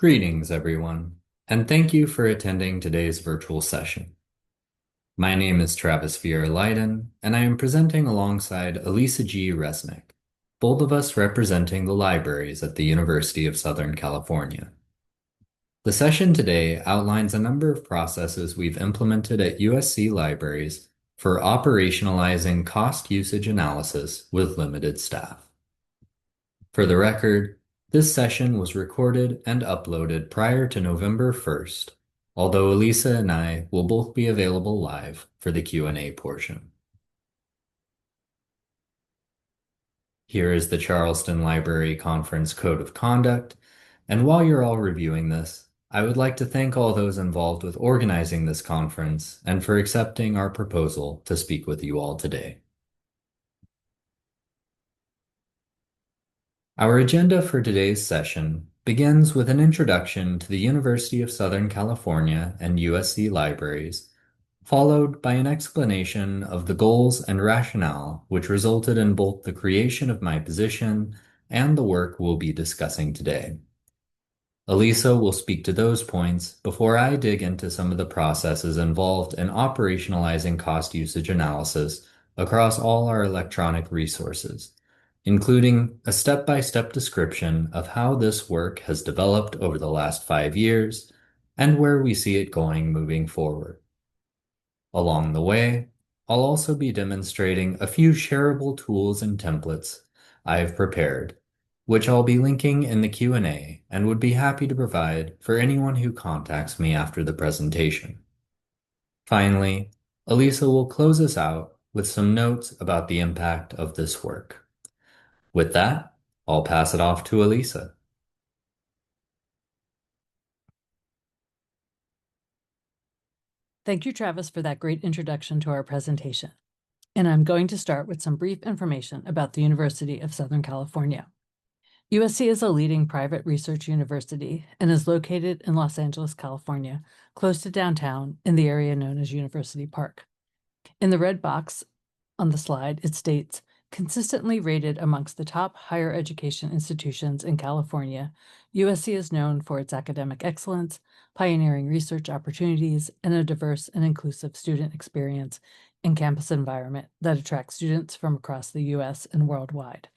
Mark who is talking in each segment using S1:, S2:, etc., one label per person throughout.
S1: Greetings, everyone, and thank you for attending today's virtual session. My name is Travis Viera-Liden, and I am presenting alongside Alyssa G. Resnick, both of us representing the libraries at the University of Southern California. The session today outlines a number of processes we've implemented at USC Libraries for operationalizing cost usage analysis with limited staff. For the record, this session was recorded and uploaded prior to November 1st, although Alyssa and I will both be available live for the Q&A portion. Here is the Charleston Library Conference Code of Conduct, and while you're all reviewing this, I would like to thank all those involved with organizing this conference and for accepting our proposal to speak with you all today. Our agenda for today's session begins with an introduction to the University of Southern California and USC Libraries, followed by an explanation of the goals and rationale which resulted in both the creation of my position and the work we'll be discussing today. Alyssa will speak to those points before I dig into some of the processes involved in operationalizing cost usage analysis across all our electronic resources, including a step-by-step description of how this work has developed over the last 5 years and where we see it going moving forward. Along the way, I'll also be demonstrating a few shareable tools and templates I've prepared, which I'll be linking in the Q&A and would be happy to provide for anyone who contacts me after the presentation. Finally, Alyssa will close us out with some notes about the impact of this work. With that, I'll pass it off to Alyssa.
S2: Thank you, Travis, for that great introduction to our presentation. And I'm going to start with some brief information about the University of Southern California. USC is a leading private research university and is located in Los Angeles, California, close to downtown in the area known as University Park. In the red box on the slide, it states, consistently rated amongst the top higher education institutions in California, USC is known for its academic excellence, pioneering research opportunities, and a diverse and inclusive student experience and campus environment that attracts students from across the U.S. and worldwide.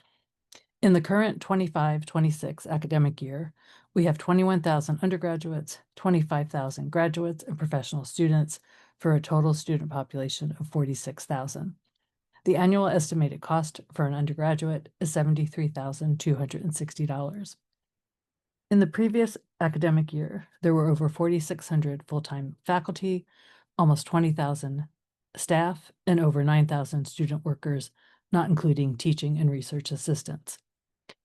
S2: In the current 25-26 academic year, we have 21,000 undergraduates, 25,000 graduates, and professional students for a total student population of 46,000. The annual estimated cost for an undergraduate is $73,260. In the previous academic year, there were over 4,600 full-time faculty, almost 20,000 staff, and over 9,000 student workers, not including teaching and research assistants.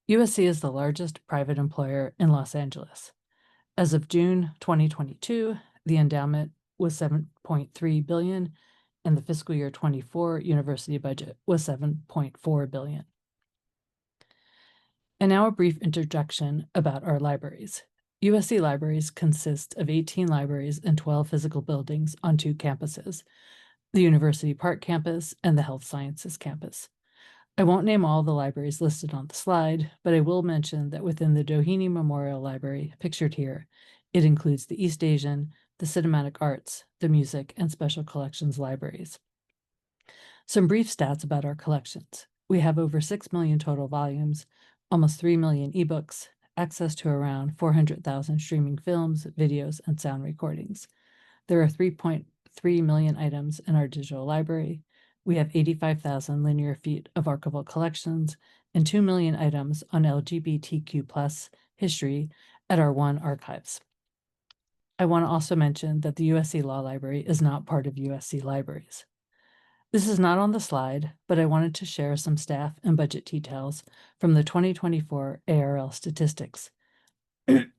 S2: USC is the largest private employer in Los Angeles. As of June 2022, the endowment was $7.3 billion, and the fiscal year 24 university budget was $7.4 billion. And now a brief introduction about our libraries. USC Libraries consist of 18 libraries and 12 physical buildings on 2 campuses, the University Park campus and the Health Sciences campus. I won't name all the libraries listed on the slide, but I will mention that within the Doheny Memorial Library, pictured here, it includes the East Asian, the Cinematic Arts, the Music, and Special Collections libraries. Some brief stats about our collections. We have over 6 million total volumes, almost 3 million ebooks, access to around 400,000 streaming films, videos, and sound recordings. There are 3.3 million items in our digital library. We have 85,000 linear feet of archival collections and 2 million items on LGBTQ+ history at our One archives. I want to also mention that the USC Law Library is not part of USC Libraries. This is not on the slide, but I wanted to share some staff and budget details from the 2024 ARL statistics. We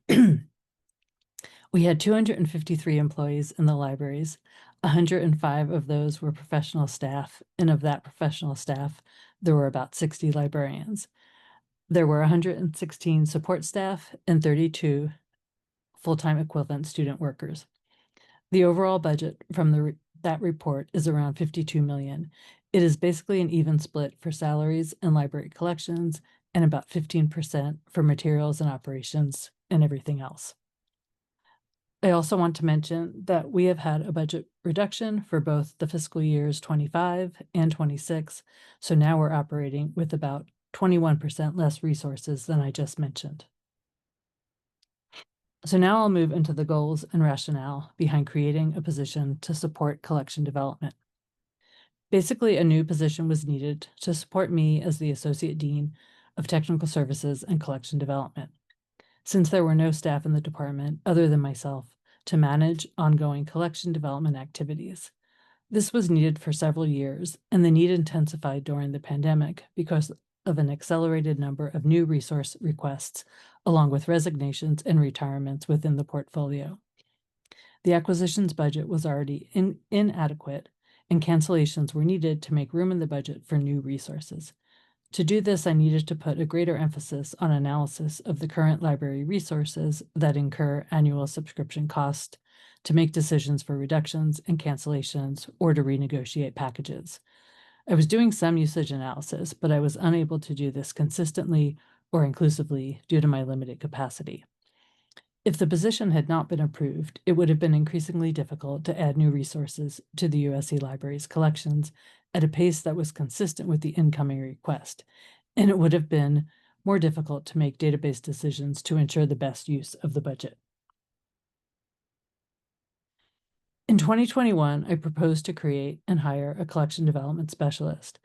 S2: had 253 employees in the libraries. 105 of those were professional staff, and of that professional staff, there were about 60 librarians. There were 116 support staff and 32 full-time equivalent student workers. The overall budget from that report is around $52 million. It is basically an even split for salaries and library collections and about 15% for materials and operations and everything else. I also want to mention that we have had a budget reduction for both the fiscal years 25 and 26, so now we're operating with about 21% less resources than I just mentioned. So now I'll move into the goals and rationale behind creating a position to support collection development. Basically, a new position was needed to support me as the Associate Dean of Technical Services and Collection Development, since there were no staff in the department other than myself to manage ongoing collection development activities. This was needed for several years, and the need intensified during the pandemic because of an accelerated number of new resource requests, along with resignations and retirements within the portfolio. The acquisitions budget was already inadequate, and cancellations were needed to make room in the budget for new resources. To do this, I needed to put a greater emphasis on analysis of the current library resources that incur annual subscription cost, to make decisions for reductions and cancellations, or to renegotiate packages. I was doing some usage analysis, but I was unable to do this consistently or inclusively due to my limited capacity. If the position had not been approved, it would have been increasingly difficult to add new resources to the USC Libraries collections at a pace that was consistent with the incoming request, and it would have been more difficult to make database decisions to ensure the best use of the budget. In 2021, I proposed to create and hire a collection development specialist.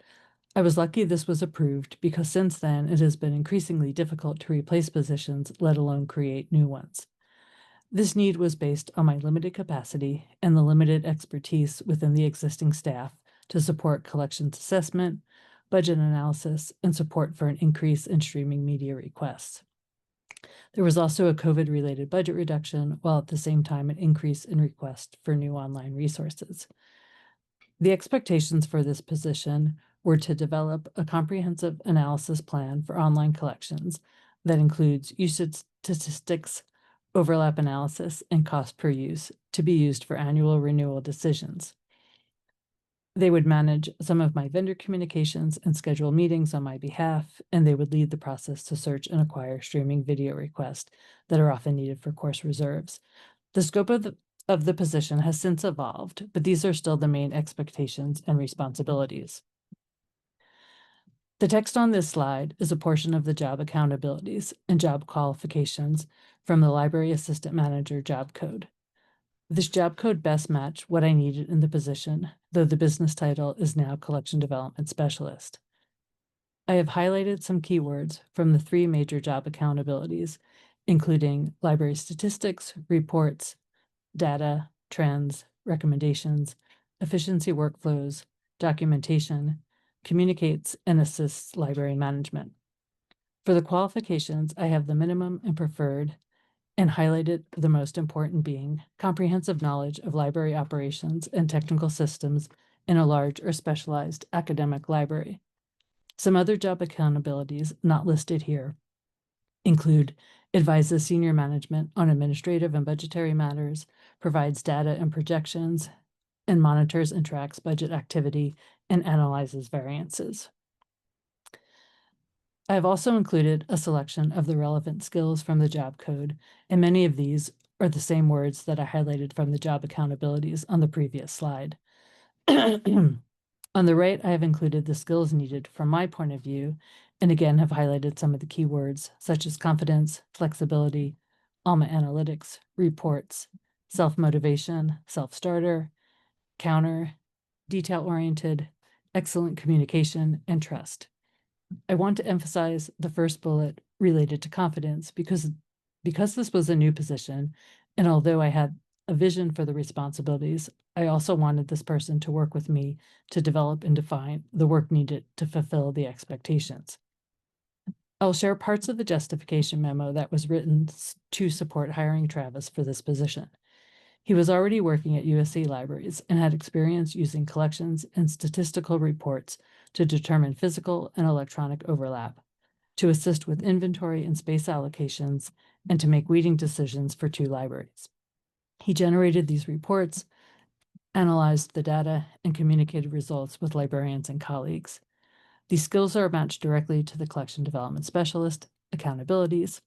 S2: I was lucky this was approved because since then it has been increasingly difficult to replace positions, let alone create new ones. This need was based on my limited capacity and the limited expertise within the existing staff to support collections assessment, budget analysis, and support for an increase in streaming media requests. There was also a COVID-related budget reduction, while at the same time an increase in requests for new online resources. The expectations for this position were to develop a comprehensive analysis plan for online collections that includes usage statistics, overlap analysis, and cost per use to be used for annual renewal decisions. They would manage some of my vendor communications and schedule meetings on my behalf, and they would lead the process to search and acquire streaming video requests that are often needed for course reserves. The scope of the position has since evolved, but these are still the main expectations and responsibilities. The text on this slide is a portion of the job accountabilities and job qualifications from the Library Assistant Manager job code. This job code best matched what I needed in the position, though the business title is now Collection Development Specialist. I have highlighted some keywords from the 3 major job accountabilities, including library statistics, reports, data, trends, recommendations, efficiency workflows, documentation, communicates, and assists library management. For the qualifications, I have the minimum and preferred, and highlighted the most important being comprehensive knowledge of library operations and technical systems in a large or specialized academic library. Some other job accountabilities not listed here include advises senior management on administrative and budgetary matters, provides data and projections, and monitors and tracks budget activity and analyzes variances. I have also included a selection of the relevant skills from the job code, and many of these are the same words that I highlighted from the job accountabilities on the previous slide. On the right, I have included the skills needed from my point of view, and again have highlighted some of the keywords such as confidence, flexibility, Alma Analytics, reports, self-motivation, self-starter, counter, detail-oriented, excellent communication, and trust. I want to emphasize the first bullet related to confidence because this was a new position, and although I had a vision for the responsibilities, I also wanted this person to work with me to develop and define the work needed to fulfill the expectations. I'll share parts of the justification memo that was written to support hiring Travis for this position. He was already working at USC Libraries and had experience using collections and statistical reports to determine physical and electronic overlap, to assist with inventory and space allocations, and to make weeding decisions for 2 libraries. He generated these reports, analyzed the data, and communicated results with librarians and colleagues. These skills are matched directly to the collection development specialist accountabilities.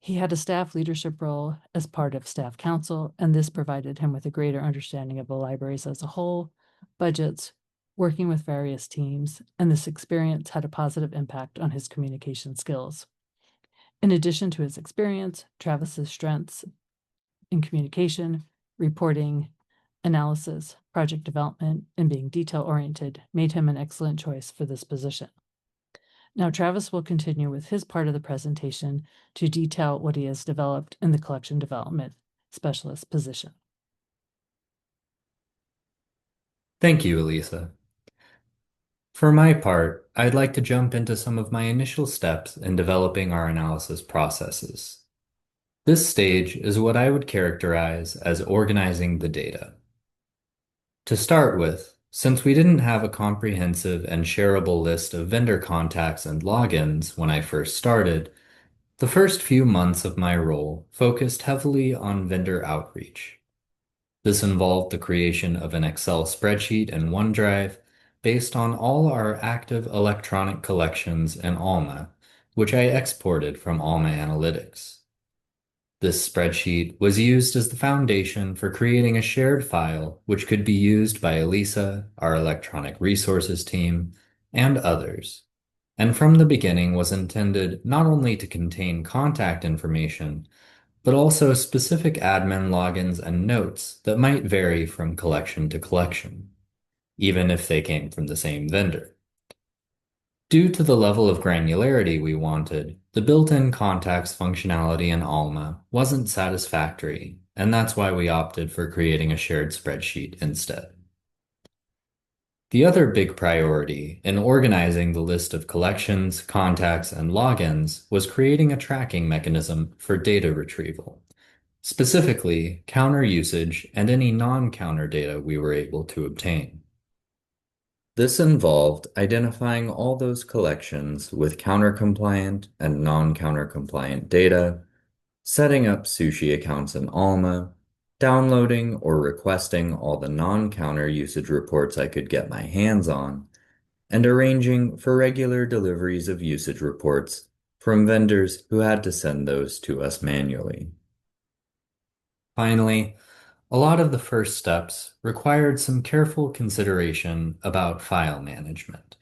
S2: He had a staff leadership role as part of staff council, and this provided him with a greater understanding of the libraries as a whole, budgets, working with various teams, and this experience had a positive impact on his communication skills. In addition to his experience, Travis's strengths in communication, reporting, analysis, project development, and being detail-oriented made him an excellent choice for this position. Now, Travis will continue with his part of the presentation to detail what he has developed in the collection development specialist position.
S1: Thank you, Alyssa. For my part, I'd like to jump into some of my initial steps in developing our analysis processes. This stage is what I would characterize as organizing the data. To start with, since we didn't have a comprehensive and shareable list of vendor contacts and logins when I first started, the first few months of my role focused heavily on vendor outreach. This involved the creation of an Excel spreadsheet in OneDrive based on all our active electronic collections in Alma, which I exported from Alma Analytics. This spreadsheet was used as the foundation for creating a shared file which could be used by Alyssa, our electronic resources team, and others, and from the beginning was intended not only to contain contact information, but also specific admin logins and notes that might vary from collection to collection, even if they came from the same vendor. Due to the level of granularity we wanted, the built-in contacts functionality in Alma wasn't satisfactory, and that's why we opted for creating a shared spreadsheet instead. The other big priority in organizing the list of collections, contacts, and logins was creating a tracking mechanism for data retrieval, specifically counter usage and any non-counter data we were able to obtain. This involved identifying all those collections with counter-compliant and non-counter-compliant data, setting up SUSHI accounts in Alma, downloading or requesting all the non-counter usage reports I could get my hands on, and arranging for regular deliveries of usage reports from vendors who had to send those to us manually. Finally, a lot of the first steps required some careful consideration about file management,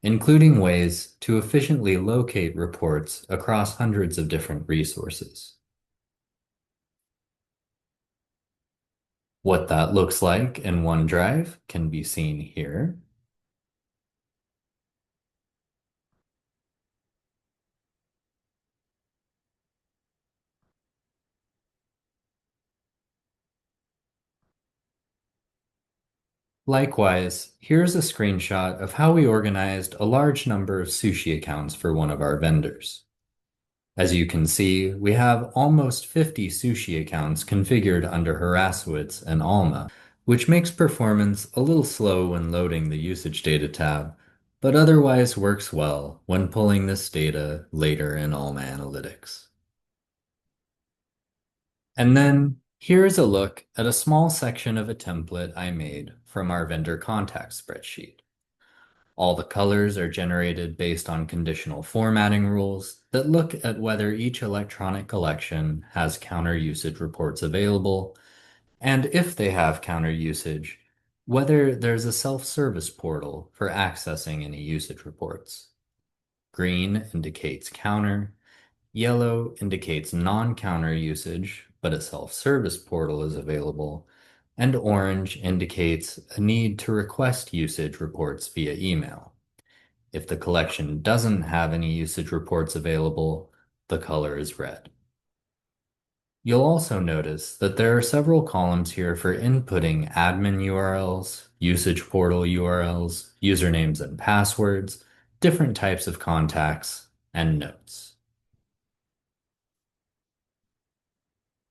S1: including ways to efficiently locate reports across hundreds of different resources. What that looks like in OneDrive can be seen here. Likewise, here's a screenshot of how we organized a large number of SUSHI accounts for one of our vendors. As you can see, we have almost 50 SUSHI accounts configured under Harassowitz and Alma, which makes performance a little slow when loading the usage data tab, but otherwise works well when pulling this data later in Alma Analytics. And then here's a look at a small section of a template I made from our vendor contact spreadsheet. All the colors are generated based on conditional formatting rules that look at whether each electronic collection has counter usage reports available, and if they have counter usage, whether there's a self-service portal for accessing any usage reports. Green indicates counter, yellow indicates non-counter usage, but a self-service portal is available, and orange indicates a need to request usage reports via email. If the collection doesn't have any usage reports available, the color is red. You'll also notice that there are several columns here for inputting admin URLs, usage portal URLs, usernames and passwords, different types of contacts, and notes.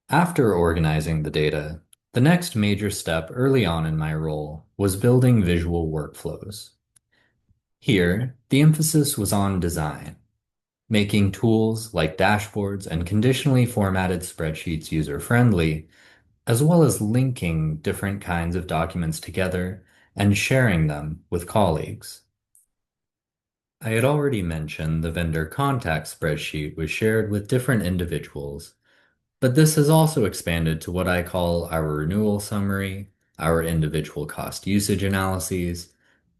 S1: After organizing the data, the next major step early on in my role was building visual workflows. Here, the emphasis was on design, making tools like dashboards and conditionally formatted spreadsheets user-friendly, as well as linking different kinds of documents together and sharing them with colleagues. I had already mentioned the vendor contact spreadsheet was shared with different individuals, but this has also expanded to what I call our renewal summary, our individual cost usage analyses,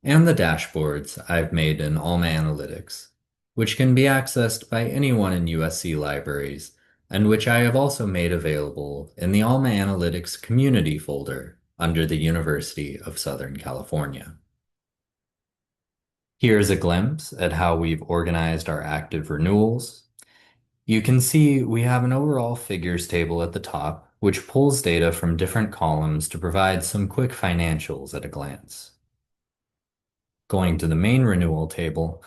S1: and the dashboards I've made in Alma Analytics, which can be accessed by anyone in USC Libraries, and which I have also made available in the Alma Analytics community folder under the University of Southern California. Here's a glimpse at how we've organized our active renewals. You can see we have an overall figures table at the top, which pulls data from different columns to provide some quick financials at a glance. Going to the main renewal table,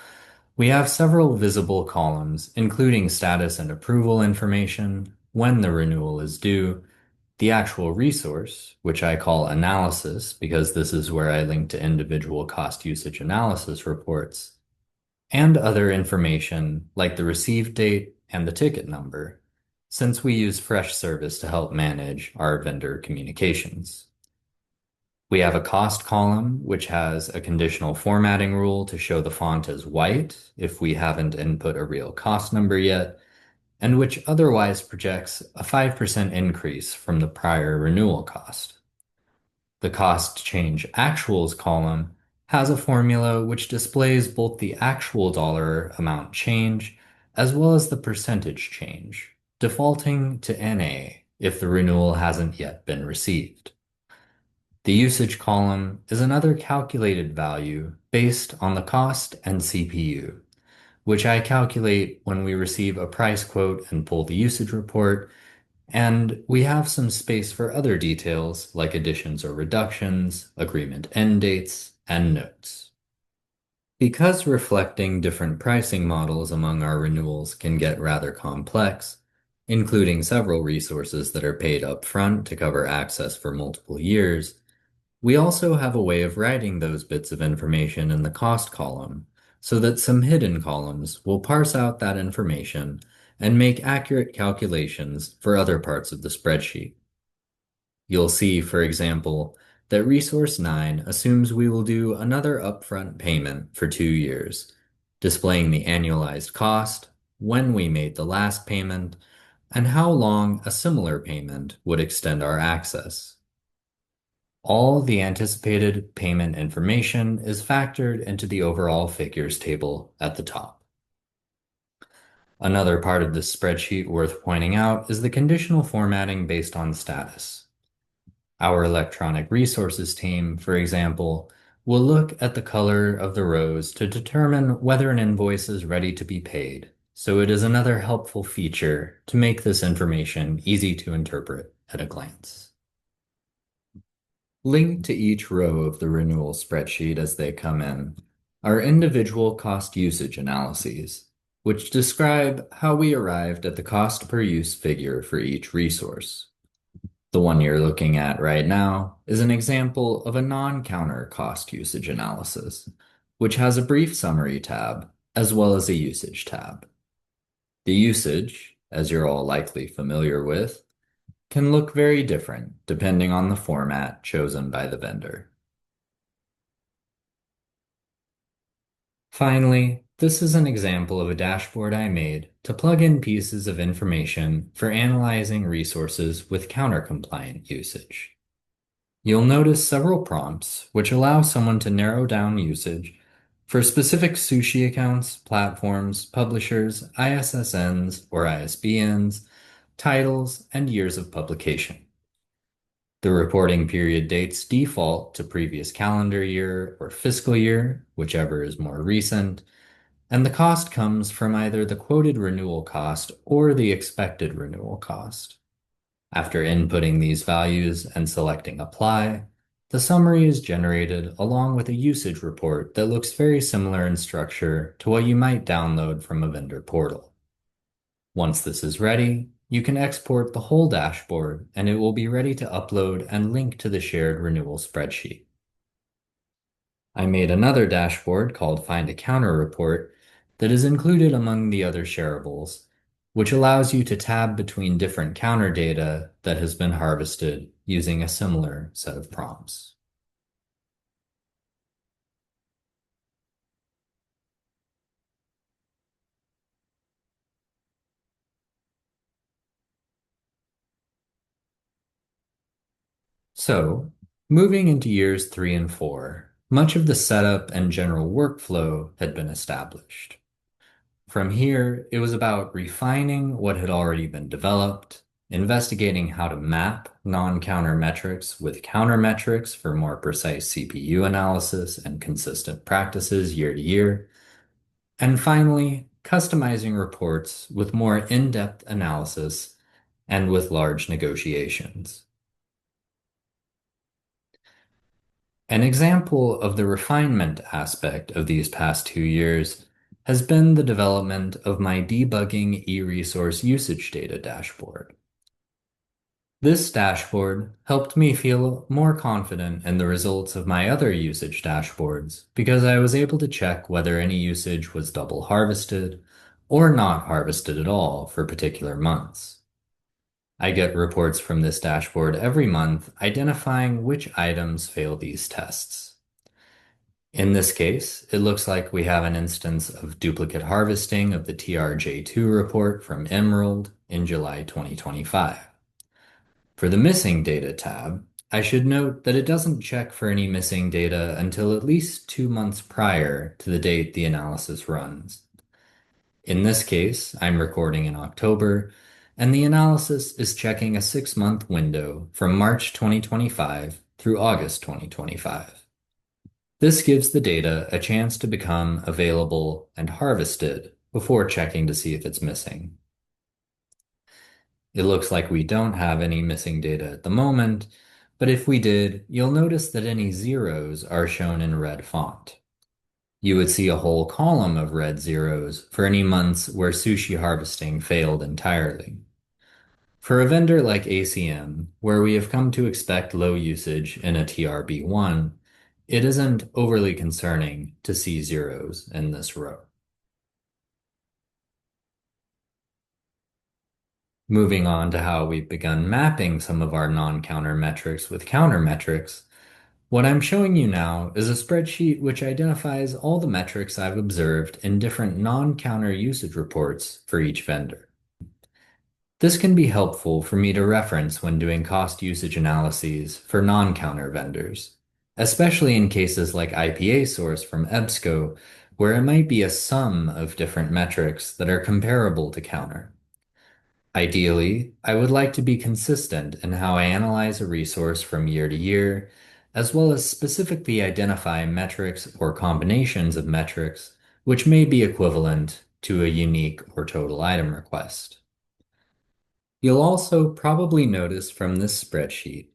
S1: we have several visible columns, including status and approval information, when the renewal is due, the actual resource, which I call analysis because this is where I link to individual cost usage analysis reports, and other information like the received date and the ticket number, since we use Freshservice to help manage our vendor communications. We have a cost column, which has a conditional formatting rule to show the font as white if we haven't input a real cost number yet, and which otherwise projects a 5% increase from the prior renewal cost. The cost change actuals column has a formula which displays both the actual dollar amount change as well as the percentage change, defaulting to NA if the renewal hasn't yet been received. The usage column is another calculated value based on the cost and CPU, which I calculate when we receive a price quote and pull the usage report, and we have some space for other details like additions or reductions, agreement end dates, and notes. Because reflecting different pricing models among our renewals can get rather complex, including several resources that are paid up front to cover access for multiple years, we also have a way of writing those bits of information in the cost column so that some hidden columns will parse out that information and make accurate calculations for other parts of the spreadsheet. You'll see, for example, that Resource 9 assumes we will do another upfront payment for 2 years, displaying the annualized cost, when we made the last payment, and how long a similar payment would extend our access. All the anticipated payment information is factored into the overall figures table at the top. Another part of this spreadsheet worth pointing out is the conditional formatting based on status. Our electronic resources team, for example, will look at the color of the rows to determine whether an invoice is ready to be paid, so it is another helpful feature to make this information easy to interpret at a glance. Linked to each row of the renewal spreadsheet as they come in are individual cost usage analyses, which describe how we arrived at the cost per use figure for each resource. The one you're looking at right now is an example of a non-counter cost usage analysis, which has a brief summary tab as well as a usage tab. The usage, as you're all likely familiar with, can look very different depending on the format chosen by the vendor. Finally, this is an example of a dashboard I made to plug in pieces of information for analyzing resources with counter-compliant usage. You'll notice several prompts which allow someone to narrow down usage for specific SUSHI accounts, platforms, publishers, ISSNs or ISBNs, titles, and years of publication. The reporting period dates default to previous calendar year or fiscal year, whichever is more recent, and the cost comes from either the quoted renewal cost or the expected renewal cost. After inputting these values and selecting Apply, the summary is generated along with a usage report that looks very similar in structure to what you might download from a vendor portal. Once this is ready, you can export the whole dashboard and it will be ready to upload and link to the shared renewal spreadsheet. I made another dashboard called Find a Counter Report that is included among the other shareables, which allows you to tab between different counter data that has been harvested using a similar set of prompts. So, moving into years 3 and 4, much of the setup and general workflow had been established. From here, it was about refining what had already been developed, investigating how to map non-counter metrics with counter metrics for more precise CPU analysis and consistent practices year to year, and finally, customizing reports with more in-depth analysis and with large negotiations. An example of the refinement aspect of these past 2 years has been the development of my debugging e-resource usage data dashboard. This dashboard helped me feel more confident in the results of my other usage dashboards because I was able to check whether any usage was double harvested or not harvested at all for particular months. I get reports from this dashboard every month identifying which items fail these tests. In this case, it looks like we have an instance of duplicate harvesting of the TRJ2 report from Emerald in July 2025. For the missing data tab, I should note that it doesn't check for any missing data until at least 2 months prior to the date the analysis runs. In this case, I'm recording in October, and the analysis is checking a 6-month window from March 2025 through August 2025. This gives the data a chance to become available and harvested before checking to see if it's missing. It looks like we don't have any missing data at the moment, but if we did, you'll notice that any zeros are shown in red font. You would see a whole column of red zeros for any months where SUSHI harvesting failed entirely. For a vendor like ACM, where we have come to expect low usage in a TRB1, it isn't overly concerning to see zeros in this row. Moving on to how we've begun mapping some of our non-counter metrics with counter metrics, what I'm showing you now is a spreadsheet which identifies all the metrics I've observed in different non-counter usage reports for each vendor. This can be helpful for me to reference when doing cost usage analyses for non-counter vendors, especially in cases like IPA source from EBSCO, where it might be a sum of different metrics that are comparable to counter. Ideally, I would like to be consistent in how I analyze a resource from year to year, as well as specifically identify metrics or combinations of metrics which may be equivalent to a unique or total item request. You'll also probably notice from this spreadsheet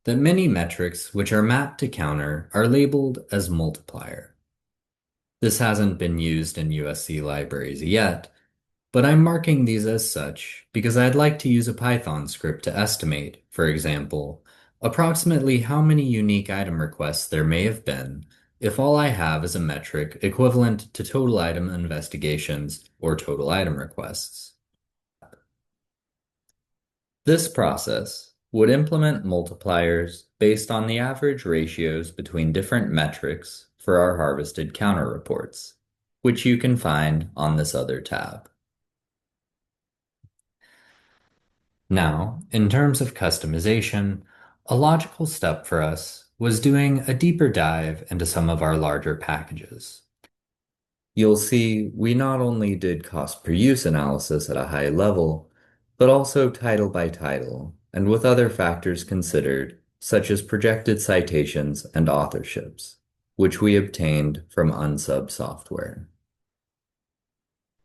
S1: that many metrics which are mapped to counter are labeled as multiplier. This hasn't been used in USC Libraries yet, but I'm marking these as such because I'd like to use a Python script to estimate, for example, approximately how many unique item requests there may have been if all I have is a metric equivalent to total item investigations or total item requests. This process would implement multipliers based on the average ratios between different metrics for our harvested counter reports, which you can find on this other tab. Now, in terms of customization, a logical step for us was doing a deeper dive into some of our larger packages. You'll see we not only did cost per use analysis at a high level, but also title by title, and with other factors considered, such as projected citations and authorships, which we obtained from Unsub software.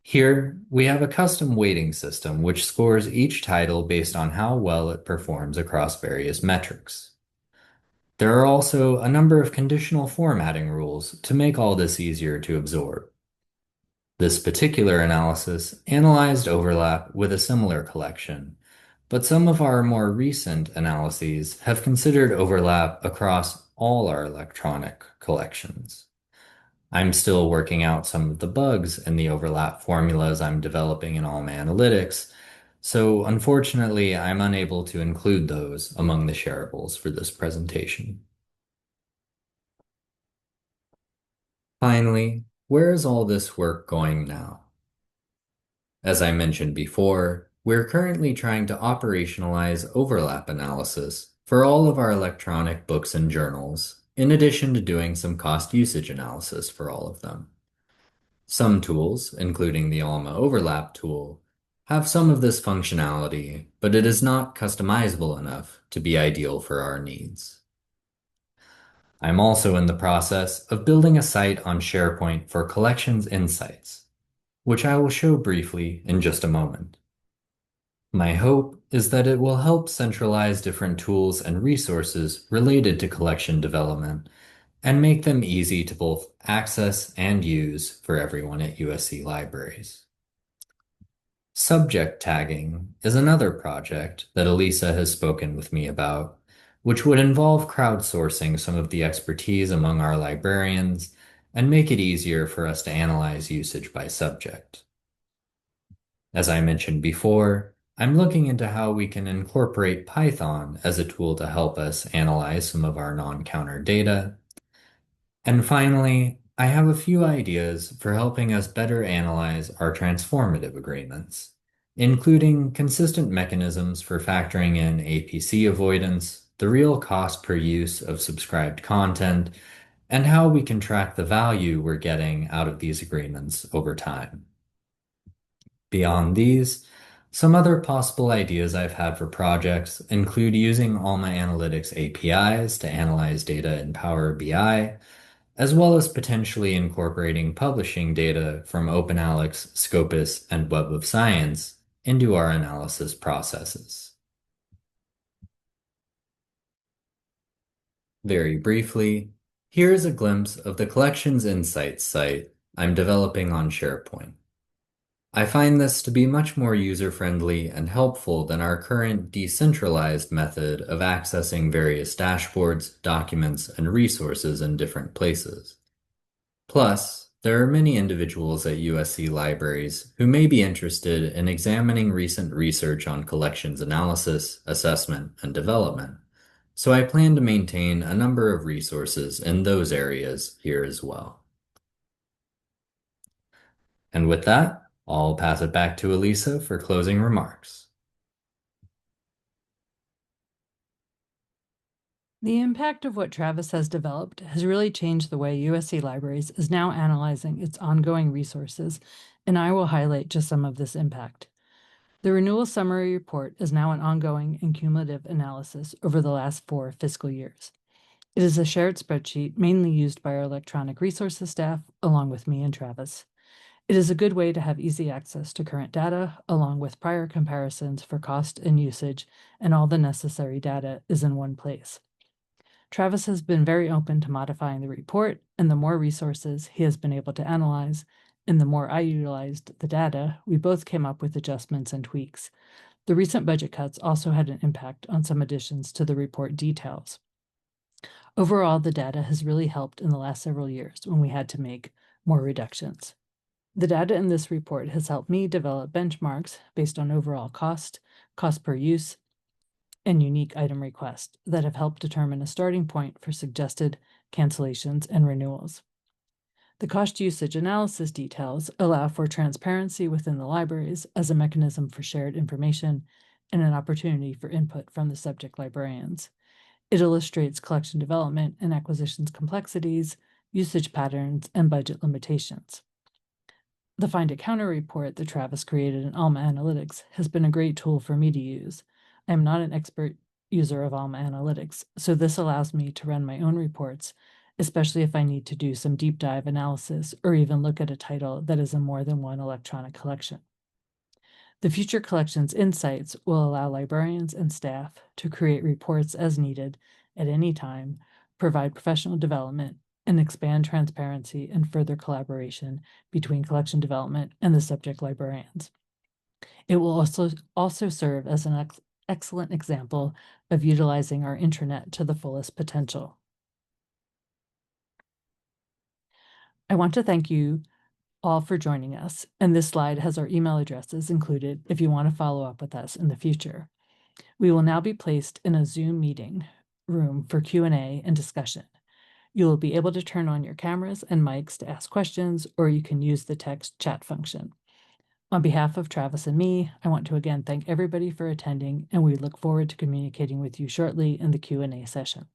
S1: Here, we have a custom weighting system which scores each title based on how well it performs across various metrics. There are also a number of conditional formatting rules to make all this easier to absorb. This particular analysis analyzed overlap with a similar collection, but some of our more recent analyses have considered overlap across all our electronic collections. I'm still working out some of the bugs in the overlap formulas I'm developing in Alma Analytics, so unfortunately I'm unable to include those among the shareables for this presentation. Finally, where is all this work going now? As I mentioned before, we're currently trying to operationalize overlap analysis for all of our electronic books and journals, in addition to doing some cost usage analysis for all of them. Some tools, including the Alma Overlap tool, have some of this functionality, but it is not customizable enough to be ideal for our needs. I'm also in the process of building a site on SharePoint for collections insights, which I will show briefly in just a moment. My hope is that it will help centralize different tools and resources related to collection development and make them easy to both access and use for everyone at USC Libraries. Subject tagging is another project that Alyssa has spoken with me about, which would involve crowdsourcing some of the expertise among our librarians and make it easier for us to analyze usage by subject. As I mentioned before, I'm looking into how we can incorporate Python as a tool to help us analyze some of our non-counter data. And finally, I have a few ideas for helping us better analyze our transformative agreements, including consistent mechanisms for factoring in APC avoidance, the real cost per use of subscribed content, and how we can track the value we're getting out of these agreements over time. Beyond these, some other possible ideas I've had for projects include using Alma Analytics APIs to analyze data in Power BI, as well as potentially incorporating publishing data from OpenAlex, Scopus, and Web of Science into our analysis processes. Very briefly, here is a glimpse of the Collections Insights site I'm developing on SharePoint. I find this to be much more user-friendly and helpful than our current decentralized method of accessing various dashboards, documents, and resources in different places. Plus, there are many individuals at USC Libraries who may be interested in examining recent research on collections analysis, assessment, and development, so I plan to maintain a number of resources in those areas here as well. And with that, I'll pass it back to Alyssa for closing remarks.
S2: The impact of what Travis has developed has really changed the way USC Libraries is now analyzing its ongoing resources, and I will highlight just some of this impact. The renewal summary report is now an ongoing and cumulative analysis over the last 4 fiscal years. It is a shared spreadsheet mainly used by our electronic resources staff, along with me and Travis. It is a good way to have easy access to current data, along with prior comparisons for cost and usage, and all the necessary data is in one place. Travis has been very open to modifying the report, and the more resources he has been able to analyze, and the more I utilized the data, we both came up with adjustments and tweaks. The recent budget cuts also had an impact on some additions to the report details. Overall, the data has really helped in the last several years when we had to make more reductions. The data in this report has helped me develop benchmarks based on overall cost, cost per use, and unique item request that have helped determine a starting point for suggested cancellations and renewals. The cost usage analysis details allow for transparency within the libraries as a mechanism for shared information and an opportunity for input from the subject librarians. It illustrates collection development and acquisitions complexities, usage patterns, and budget limitations. The Find a Counter report that Travis created in Alma Analytics has been a great tool for me to use. I am not an expert user of Alma Analytics, so this allows me to run my own reports, especially if I need to do some deep dive analysis or even look at a title that is in more than one electronic collection. The Future Collections Insights will allow librarians and staff to create reports as needed at any time, provide professional development, and expand transparency and further collaboration between collection development and the subject librarians. It will also serve as an excellent example of utilizing our intranet to the fullest potential. I want to thank you all for joining us, and this slide has our email addresses included if you want to follow up with us in the future. We will now be placed in a Zoom meeting room for Q&A and discussion. You will be able to turn on your cameras and mics to ask questions, or you can use the text chat function. On behalf of Travis and me, I want to again thank everybody for attending, and we look forward to communicating with you shortly in the Q&A session.